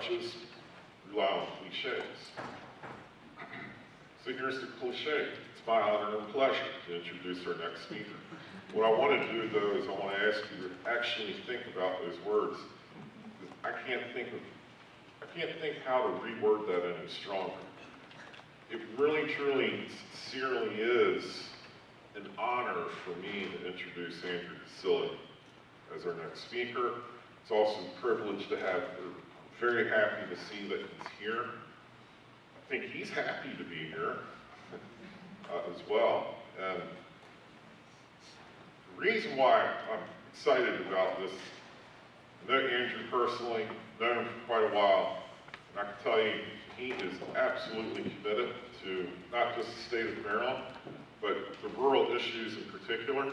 crutches, rely on cliches. So here's the cliche. It's my honor and pleasure to introduce our next speaker. What I want to do, though, is I want to ask you to actually think about those words. I can't think how to reword that any stronger. It really, truly, sincerely is an honor for me to introduce Andrew Cassilly as our next speaker. It's also a privilege to have, we're very happy to see that he's here. I think he's happy to be here as well. And the reason why I'm excited about this, I know Andrew personally, known him for quite a while, and I can tell you he is absolutely committed to not just the state of Maryland, but the rural issues in particular.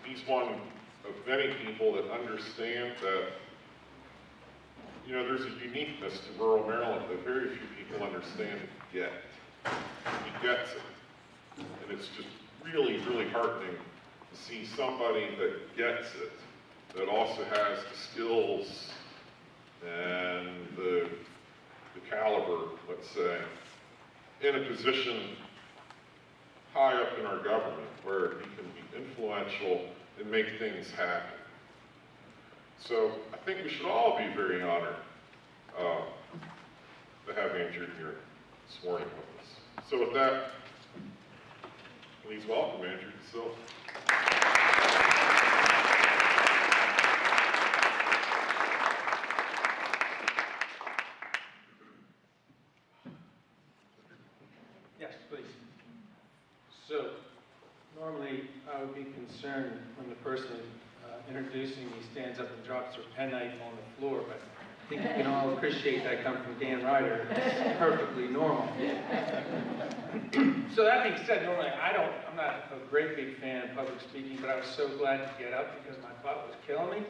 He's one of many people that understand that, you know, there's a uniqueness to rural Maryland that very few people understand and get. He gets it. And it's just really, really heartening to see somebody that gets it, that also has the skills and the caliber, let's say, in a position high up in our government where he can be influential and make things happen. So I think we should all be very honored to have Andrew here this morning with us. So with that, please welcome Andrew Cassilly. Yes, please. So, normally I would be concerned when the person introducing me stands up and drops their penknife on the floor, but I think you can all appreciate that I come from Dan Ryder. It's perfectly normal. So that being said, normally I'm not a great big fan of public speaking, but I was so glad to get up because my butt was killing me.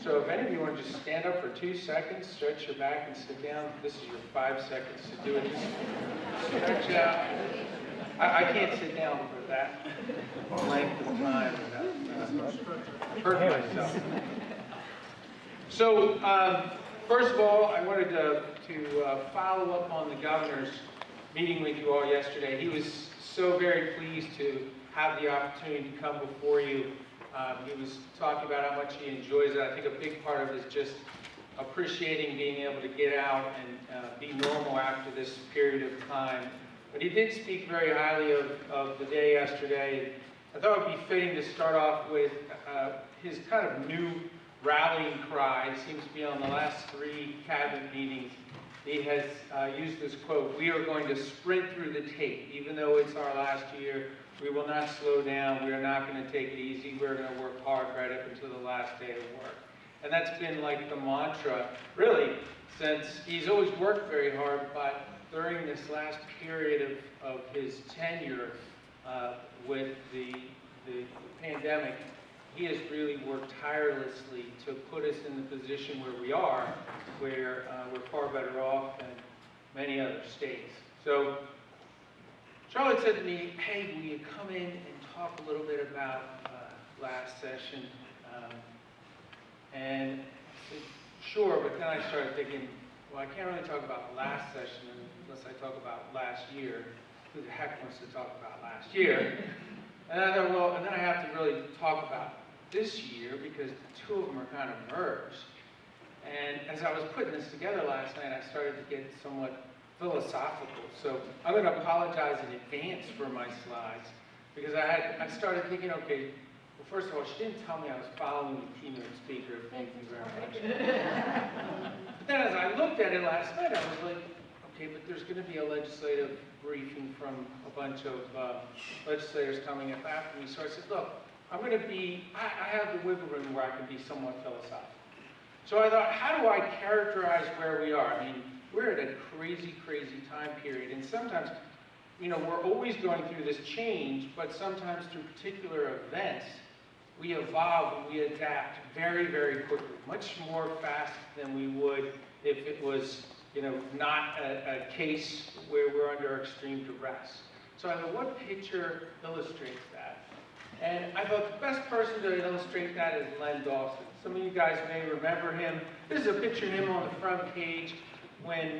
So if any of you want to just stand up for 2 seconds, stretch your back and sit down, this is your 5 seconds to do it. Just stretch out. I can't sit down for that length of time without hurting myself. So, first of all, I wanted to follow up on the governor's meeting with you all yesterday. He was so very pleased to have the opportunity to come before you. He was talking about how much he enjoys it. I think a big part of it is just appreciating being able to get out and be normal after this period of time. But he did speak very highly of the day yesterday. I thought it would be fitting to start off with his kind of new rallying cry. It seems to be on the last 3 cabinet meetings. He has used this quote, "We are going to sprint through the tape. Even though it's our last year, we will not slow down. We are not going to take it easy. We're going to work hard right up until the last day of work." And that's been like the mantra, really, since he's always worked very hard, but during this last period of his tenure with the pandemic, he has really worked tirelessly to put us in the position where we are, where we're far better off than many other states. So Charlotte said to me, "Hey, will you come in and talk a little bit about last session?" And I said, "Sure," but then I started thinking, well, I can't really talk about last session unless I talk about last year. Who the heck wants to talk about last year? And I thought, well, and then I have to really talk about this year because the two of them are kind of merged. And as I was putting this together last night, I started to get somewhat philosophical. So I'm going to apologize in advance for my slides because I started thinking, okay, well, first of all, she didn't tell me I was following the keynote speaker. Thank you very much. But then as I looked at it last night, I was like, okay, but there's going to be a legislative briefing from a bunch of legislators coming up after me. So I said, look, I'm going to be, I have the wiggle room where I can be somewhat philosophical. So I thought, how do I characterize where we are? I mean, we're at a crazy, crazy time period. And sometimes, you know, we're always going through this change, but sometimes through particular events, we evolve and we adapt very, very quickly, much more fast than we would if it was, you know, not a case where we're under extreme duress. So I thought, what picture illustrates that? And I thought the best person to illustrate that is Len Dawson. Some of you guys may remember him. This is a picture of him on the front page when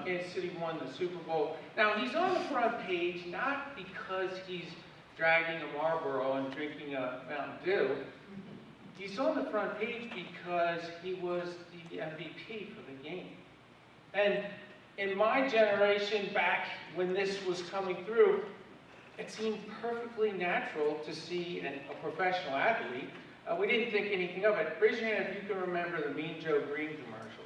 Kansas City won the Super Bowl. Now, he's on the front page not because he's dragging a Marlboro and drinking a Mountain Dew. He's on the front page because he was the MVP for the game. And in my generation, back when this was coming through, it seemed perfectly natural to see a professional athlete. We didn't think anything of it. Raise your hand if you can remember the Mean Joe Green commercial,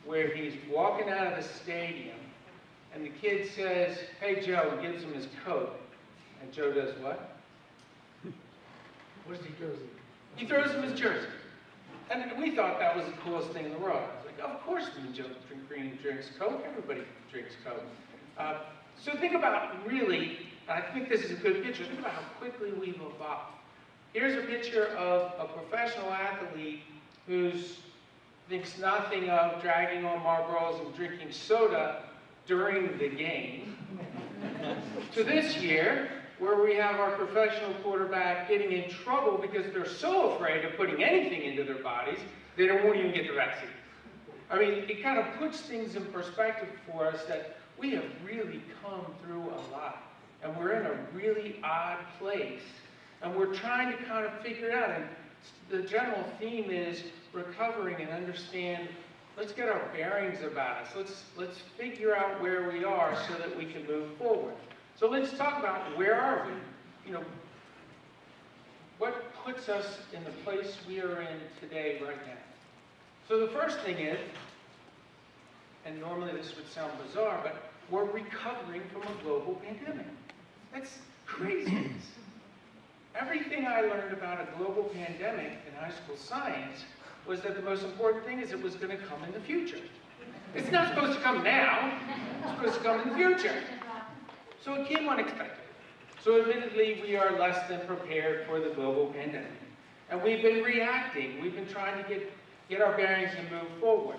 where he's walking out of the stadium, and the kid says, "Hey, Joe," and gives him his coat. And Joe does what? Where's the jersey? He throws him his jersey. And we thought that was the coolest thing in the world. I was like, of course Mean Joe Green drinks Coke. Everybody drinks Coke. So think about really, I think this is a good picture, think about how quickly we've evolved. Here's a picture of a professional athlete who thinks nothing of dragging on Marlboros and drinking soda during the game. To this year, where we have our professional quarterback getting in trouble because they're so afraid of putting anything into their bodies, they won't even get the vaccine. I mean, it kind of puts things in perspective for us that we have really come through a lot. And we're in a really odd place. And we're trying to kind of figure it out. And the general theme is recovering and understand, let's get our bearings about us. Let's figure out where we are so that we can move forward. So let's talk about where are we? You know, what puts us in the place we are in today, right now? So the first thing is, and normally this would sound bizarre, but we're recovering from a global pandemic. That's craziness. Everything I learned about a global pandemic in high school science was that the most important thing is it was going to come in the future. It's not supposed to come now, it's supposed to come in the future. So it came unexpected. So admittedly, we are less than prepared for the global pandemic. And we've been reacting. We've been trying to get our bearings and move forward.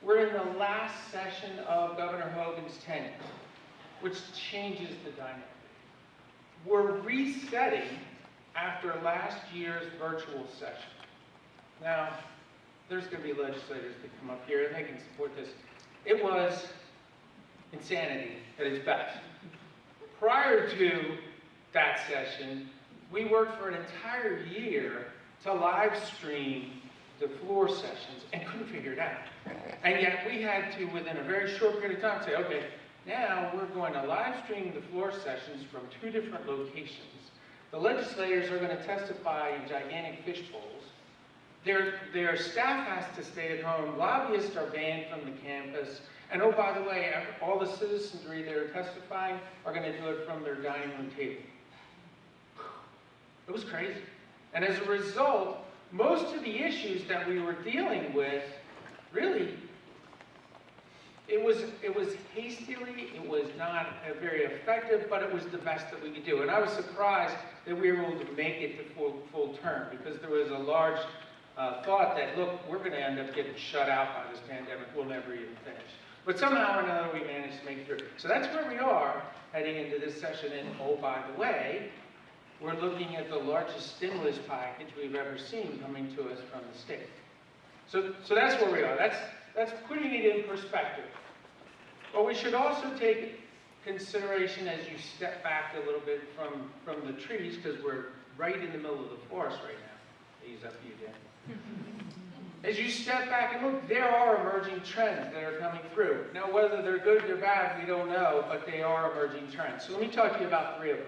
We're in the last session of Governor Hogan's tenure, which changes the dynamic. We're resetting after last year's virtual session. Now, there's going to be legislators that come up here and they can support this. It was insanity at its best. Prior to that session, we worked for an entire year to live stream the floor sessions and couldn't figure it out. And yet we had to, within a very short period of time, say, okay, now we're going to live stream the floor sessions from 2 different locations. The legislators are going to testify in gigantic fish bowls. Their staff has to stay at home. Lobbyists are banned from the campus. And oh, by the way, all the citizenry that are testifying are going to do it from their dining room table. It was crazy. And as a result, most of the issues that we were dealing with, really, it was hastily, it was not very effective, but it was the best that we could do. And I was surprised that we were able to make it to full term, because there was a large thought that, look, we're going to end up getting shut out by this pandemic. We'll never even finish. But somehow or another, we managed to make it through. So that's where we are heading into this session. And oh, by the way, we're looking at the largest stimulus package we've ever seen coming to us from the state. So that's where we are. That's putting it in perspective. But we should also take consideration as you step back a little bit from the trees, because we're right in the middle of the forest right now. Ease up, you Dan. As you step back and look, there are emerging trends that are coming through. Now, whether they're good or bad, we don't know, but they are emerging trends. So let me talk to you about 3 of them.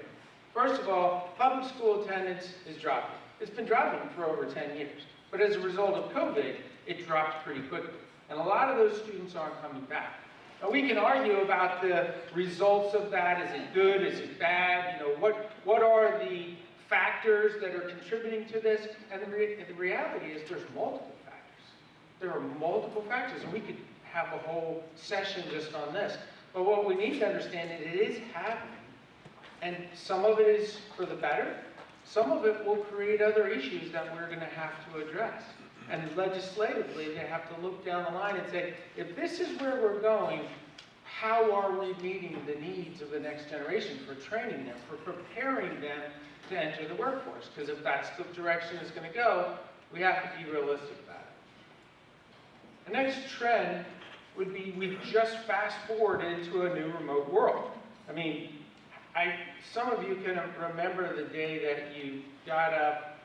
First of all, public school attendance is dropping. It's been dropping for over 10 years. But as a result of COVID, it dropped pretty quickly. And a lot of those students aren't coming back. Now, we can argue about the results of that. Is it good? Is it bad? You know, what are the factors that are contributing to this? And the reality is there's multiple factors. There are multiple factors, and we could have a whole session just on this. But what we need to understand is it is happening. And some of it is for the better. Some of it will create other issues that we're going to have to address. And legislatively, they have to look down the line and say, if this is where we're going, how are we meeting the needs of the next generation for training them, for preparing them to enter the workforce? Because if that's the direction it's going to go, we have to be realistic about it. The next trend would be we just fast forward into a new remote world. I mean, some of you can remember the day that you got up,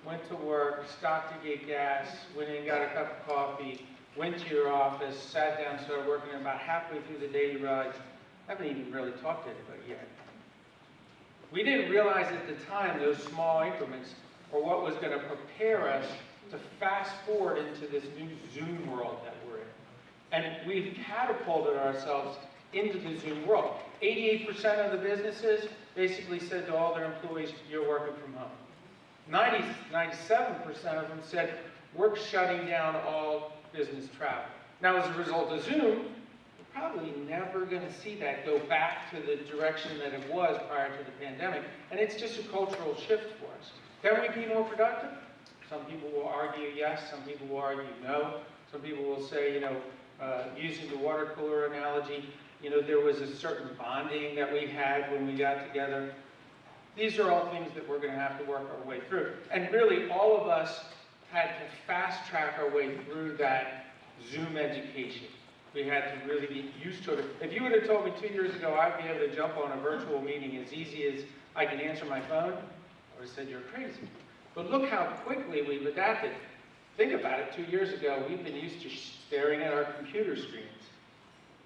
went to work, stopped to get gas, went in and got a cup of coffee, went to your office, sat down, started working, and about halfway through the day you realized, I haven't even really talked to anybody yet. We didn't realize at the time those small increments or what was going to prepare us to fast forward into this new Zoom world that we're in. And we've catapulted ourselves into the Zoom world. 88% of the businesses basically said to all their employees, you're working from home. 97% of them said, we're shutting down all business travel. Now, as a result of Zoom, we're probably never going to see that go back to the direction that it was prior to the pandemic, and it's just a cultural shift for us. Can we be more productive? Some people will argue yes, some people will argue no. Some people will say, using the water cooler analogy, there was a certain bonding that we had when we got together. These are all things that we're going to have to work our way through. And really, all of us had to fast track our way through that Zoom education. We had to really be used to it. If you would have told me 2 years ago I'd be able to jump on a virtual meeting as easy as I can answer my phone, I would have said you're crazy. But look how quickly we've adapted. Think about it, 2 years ago, we've been used to staring at our computer screens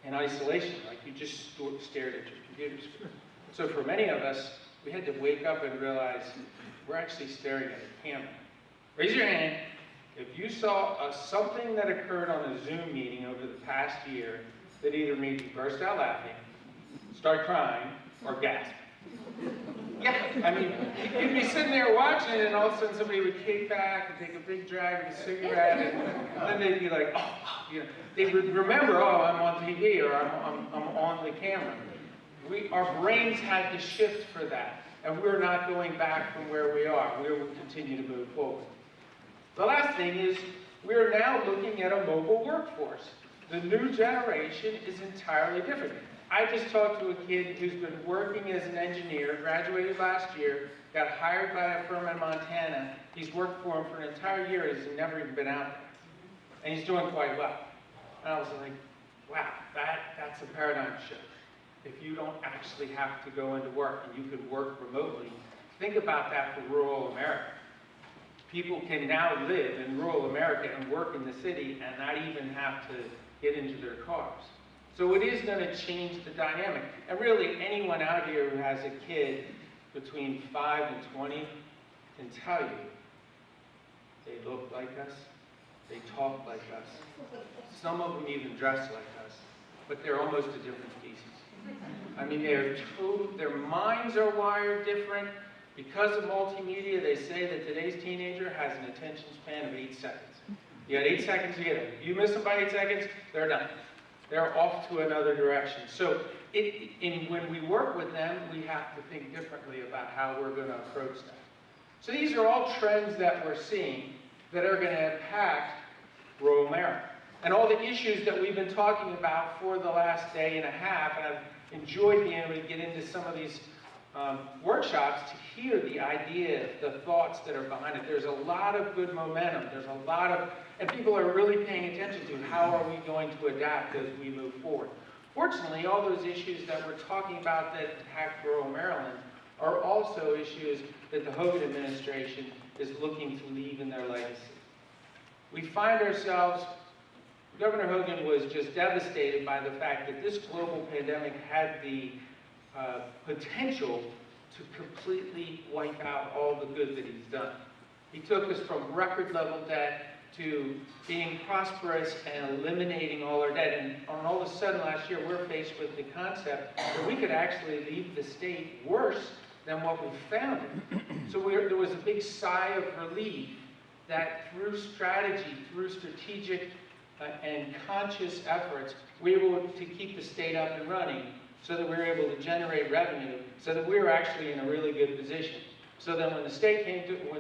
in isolation, like you just stared at your computer screen. So for many of us, we had to wake up and realize we're actually staring at a camera. Raise your hand if you saw something that occurred on a Zoom meeting over the past year that either made you burst out laughing, start crying, or gasp. Yeah, I mean, you'd be sitting there watching it, and all of a sudden somebody would kick back and take a big drag of a cigarette, and then they'd be like, they would remember, I'm on TV, or I'm on the camera. Our brains had to shift for that, and we're not going back from where we are. We will continue to move forward. The last thing is, we're now looking at a mobile workforce. The new generation is entirely different. I just talked to a kid who's been working as an engineer, graduated last year, got hired by a firm in Montana. He's worked for him for an entire year, and he's never even been out there. And he's doing quite well. And I was like, wow, that's a paradigm shift. If you don't actually have to go into work and you can work remotely, think about that for rural America. People can now live in rural America and work in the city and not even have to get into their cars. So it is going to change the dynamic. And really, anyone out here who has a kid between 5 and 20 can tell you they look like us, they talk like us. Some of them even dress like us, but they're almost a different species. I mean, their minds are wired different. Because of multimedia, they say that today's teenager has an attention span of 8 seconds. You got 8 seconds to get them. You miss them by 8 seconds, they're done. They're off to another direction. So when we work with them, we have to think differently about how we're going to approach that. So these are all trends that we're seeing that are going to impact rural America. And all the issues that we've been talking about for the last day and a half, and I've enjoyed being able to get into some of these workshops to hear the ideas, the thoughts that are behind it. There's a lot of good momentum. There's a lot of, and people are really paying attention to how are we going to adapt as we move forward. Fortunately, all those issues that we're talking about that impact rural Maryland are also issues that the Hogan administration is looking to leave in their legacy. We find ourselves, Governor Hogan was just devastated by the fact that this global pandemic had the potential to completely wipe out all the good that he's done. He took us from record level debt to being prosperous and eliminating all our debt. And all of a sudden last year, we're faced with the concept that we could actually leave the state worse than what we found it. So there was a big sigh of relief that through strategy, through strategic and conscious efforts, we were able to keep the state up and running, so that we were able to generate revenue, so that we were actually in a really good position. So then when the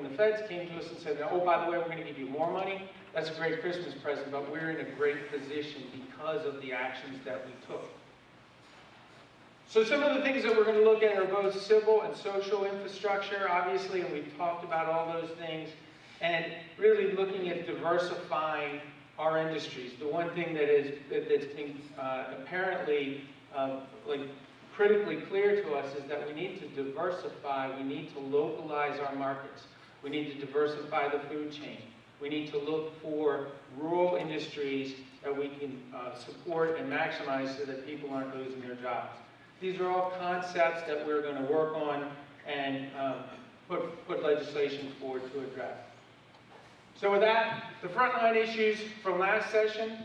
feds came to us and said, oh, by the way, we're going to give you more money, that's a great Christmas present, but we're in a great position because of the actions that we took. So some of the things that we're going to look at are both civil and social infrastructure, obviously, and we've talked about all those things, and really looking at diversifying our industries. The one thing that's been apparently like critically clear to us is that we need to diversify, we need to localize our markets, we need to diversify the food chain, we need to look for rural industries that we can support and maximize so that people aren't losing their jobs. These are all concepts that we're going to work on and put legislation forward to address. So with that, the frontline issues from last session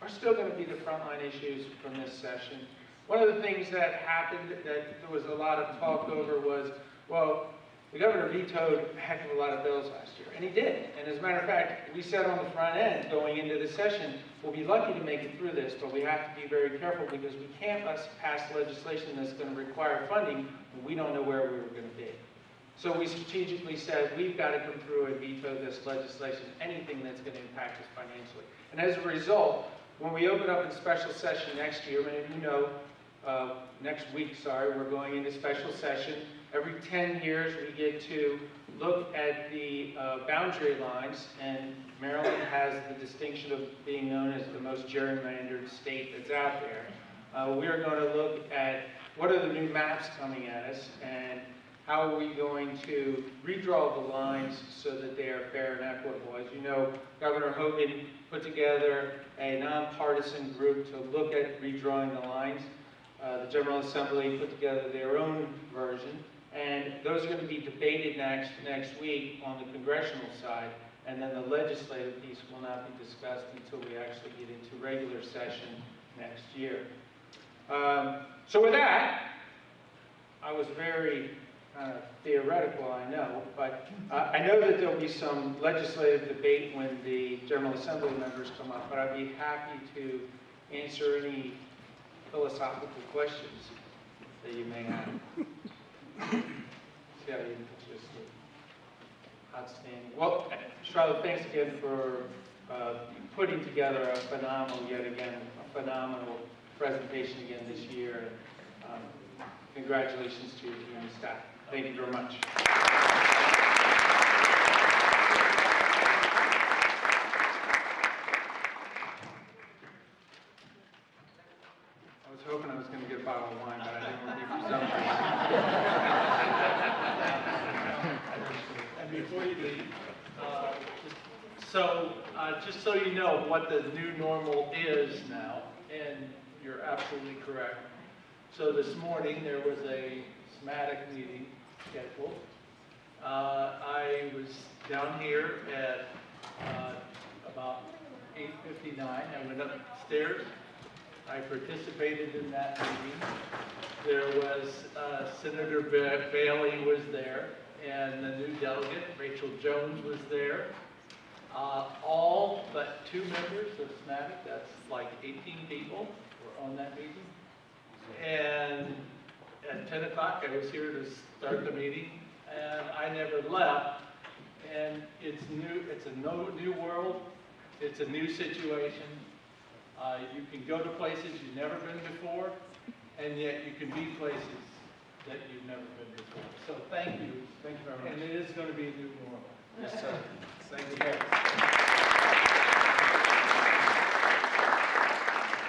are still going to be the frontline issues from this session. One of the things that happened that there was a lot of talk over was, well, the governor vetoed a heck of a lot of bills last year, and he did. And as a matter of fact, we said on the front end going into the session, we'll be lucky to make it through this, but we have to be very careful because we can't pass legislation that's going to require funding when we don't know where we were going to be. So we strategically said, we've got to come through and veto this legislation, anything that's going to impact us financially. And as a result, when we open up in special session next year, many of you know, next week, we're going into special session. Every 10 years, we get to look at the boundary lines, and Maryland has the distinction of being known as the most gerrymandered state that's out there. We're going to look at what are the new maps coming at us, and how are we going to redraw the lines so that they are fair and equitable. As you know, Governor Hogan put together a nonpartisan group to look at redrawing the lines. The General Assembly put together their own version, and those are going to be debated next week on the congressional side, and then the legislative piece will not be discussed until we actually get into regular session next year. So with that, I was very theoretical, I know, but I know that there'll be some legislative debate when the General Assembly members come up, but I'd be happy to answer any philosophical questions that you may have. Yeah, just outstanding. Well, Charlotte, thanks again for putting together a phenomenal presentation again this year. Congratulations to you and the staff. Thank you very much. I was hoping I was going to get a bottle of wine, but I didn't want to give you something. And before you leave, just so you know what the new normal is now, and you're absolutely correct. So this morning there was a SMATIC meeting scheduled. I was down here at about 8:59. I went upstairs. I participated in that meeting. There was Senator Bailey was there, and the new delegate, Rachel Jones, was there. All but 2 members of SMATIC, that's like 18 people, were on that meeting. And at 10 o'clock, I was here to start the meeting, and I never left. And it's new, it's a new world, it's a new situation. You can go to places you've never been before, and yet you can be places that you've never been before. So thank you. Thank you very much. And it is going to be a new normal. Yes, sir. Thank you.